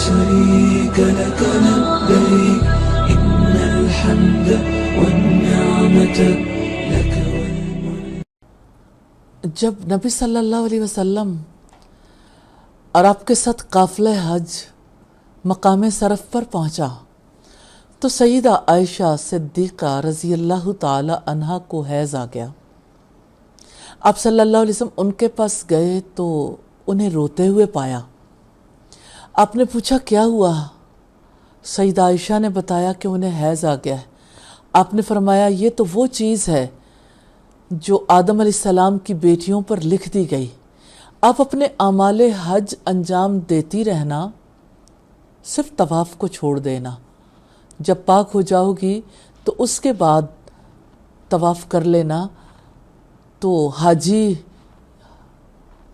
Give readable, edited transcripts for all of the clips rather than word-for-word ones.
شريك لك لبيك إن الحمد والنعمة لك والملك. جب نبی صلی اللہ علیہ وسلم اور آپ کے ساتھ قافلہ حج مقام صرف پر پہنچا تو سیدہ عائشہ صدیقہ رضی اللہ تعالی عنہا کو حیض آ گیا. آپ صلی اللہ علیہ وسلم ان کے پاس گئے تو انہیں روتے ہوئے پایا. آپ نے پوچھا کیا ہوا؟ سیدہ عائشہ نے بتایا کہ انہیں حیض آ گیا ہے. آپ نے فرمایا یہ تو وہ چیز ہے جو آدم علیہ السلام کی بیٹیوں پر لکھ دی گئی. آپ اپنے اعمال حج انجام دیتی رہنا، صرف طواف کو چھوڑ دینا. جب پاک ہو جاؤ گی تو اس کے بعد طواف کر لینا، تو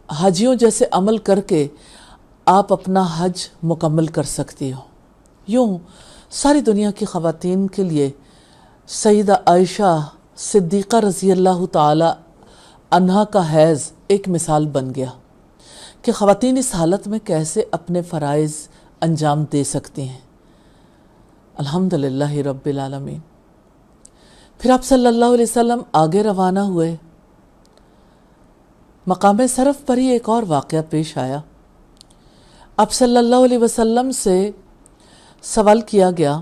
حاجیوں جیسے عمل کر کے آپ اپنا حج مکمل کر سکتی ہو. یوں ساری دنیا کی خواتین کے لیے سیدہ عائشہ صدیقہ رضی اللہ تعالی عنہا کا حیض ایک مثال بن گیا کہ خواتین اس حالت میں کیسے اپنے فرائض انجام دے سکتی ہیں. الحمدللہ رب العالمین. پھر آپ صلی اللہ علیہ وسلم آگے روانہ ہوئے. مقام صرف پر ہی ایک اور واقعہ پیش آیا. آپ صلی اللہ علیہ وسلم سے سوال کیا گیا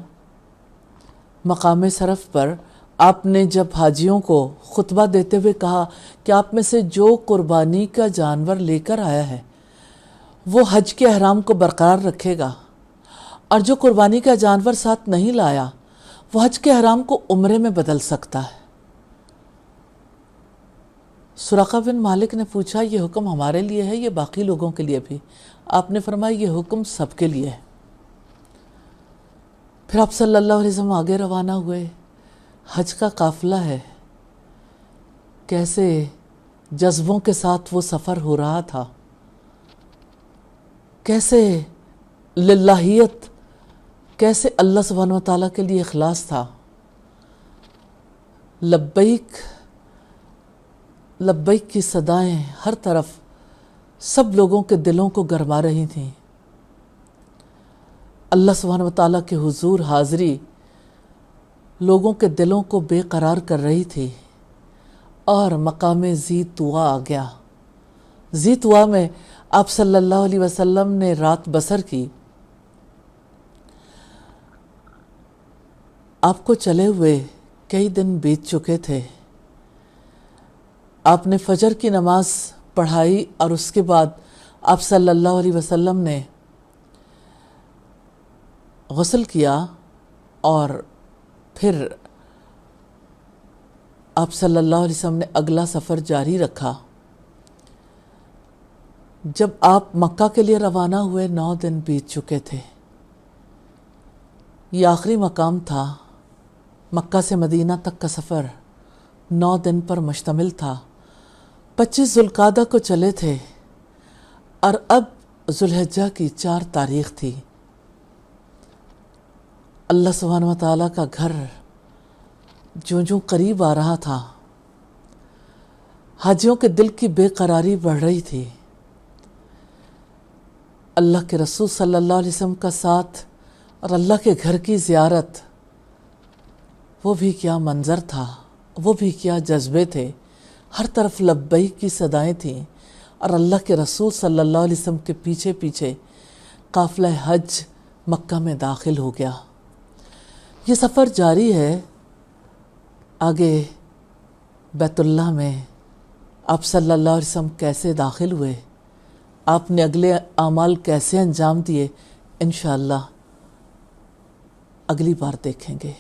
مقام صرف پر. آپ نے جب حاجیوں کو خطبہ دیتے ہوئے کہا کہ آپ میں سے جو قربانی کا جانور لے کر آیا ہے وہ حج کے احرام کو برقرار رکھے گا، اور جو قربانی کا جانور ساتھ نہیں لایا وہ حج کے احرام کو عمرے میں بدل سکتا ہے. سراقہ بن مالک نے پوچھا یہ حکم ہمارے لیے ہے یہ باقی لوگوں کے لیے بھی؟ آپ نے فرمایا یہ حکم سب کے لیے ہے. پھر آپ صلی اللہ علیہ وسلم آگے روانہ ہوئے. حج کا قافلہ ہے، کیسے جذبوں کے ساتھ وہ سفر ہو رہا تھا، کیسے للہیت، کیسے اللہ سبحانہ و تعالیٰ کے لیے اخلاص تھا. لبیک لبیک کی صدائیں ہر طرف سب لوگوں کے دلوں کو گرما رہی تھیں. اللہ سبحانہ و تعالیٰ کے حضور حاضری لوگوں کے دلوں کو بے قرار کر رہی تھی. اور مقام ذی طویٰ آ گیا. ذی طویٰ میں آپ صلی اللہ علیہ وسلم نے رات بسر کی. آپ کو چلے ہوئے کئی دن بیت چکے تھے. آپ نے فجر کی نماز پڑھائی اور اس کے بعد آپ صلی اللہ علیہ وسلم نے غسل کیا اور پھر آپ صلی اللہ علیہ وسلم نے اگلا سفر جاری رکھا. جب آپ مکہ کے لیے روانہ ہوئے 9 دن بیت چکے تھے. یہ آخری مقام تھا. مکہ سے مدینہ تک کا سفر 9 دن پر مشتمل تھا. 25 ذوالقعدہ کو چلے تھے اور اب ذوالحجہ کی 4 تاریخ تھی. اللہ سبحانہ و تعالیٰ کا گھر جوں قریب آ رہا تھا، حاجیوں کے دل کی بے قراری بڑھ رہی تھی. اللہ کے رسول صلی اللہ علیہ وسلم کا ساتھ اور اللہ کے گھر کی زیارت، وہ بھی کیا منظر تھا، وہ بھی کیا جذبے تھے. ہر طرف لبیک کی صدائیں تھیں اور اللہ کے رسول صلی اللہ علیہ وسلم کے پیچھے پیچھے قافلہ حج مکہ میں داخل ہو گیا. یہ سفر جاری ہے. آگے بیت اللہ میں آپ صلی اللہ علیہ وسلم کیسے داخل ہوئے، آپ نے اگلے اعمال کیسے انجام دیے، انشاءاللہ اگلی بار دیکھیں گے.